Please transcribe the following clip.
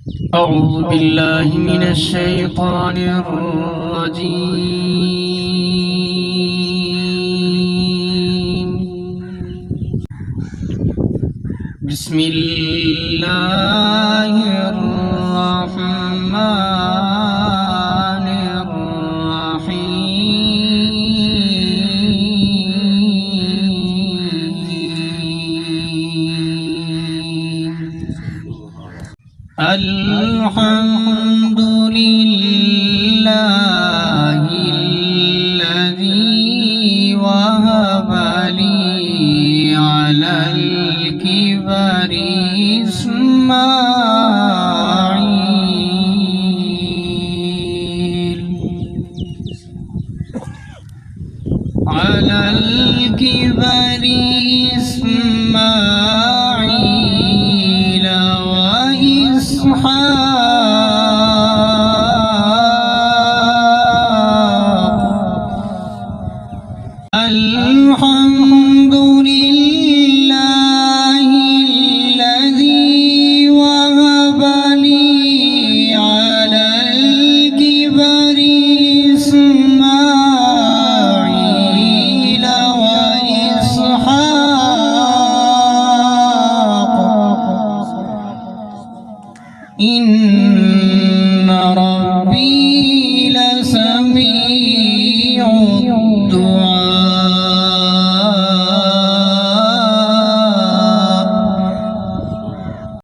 أعوذ بالله من الشيطان الرجيم. بسم الله الرحمن الرحيم. الحمد لله الذي وهب لي على الكبر إسماعيل على الكبر إسماعيل وإسحاق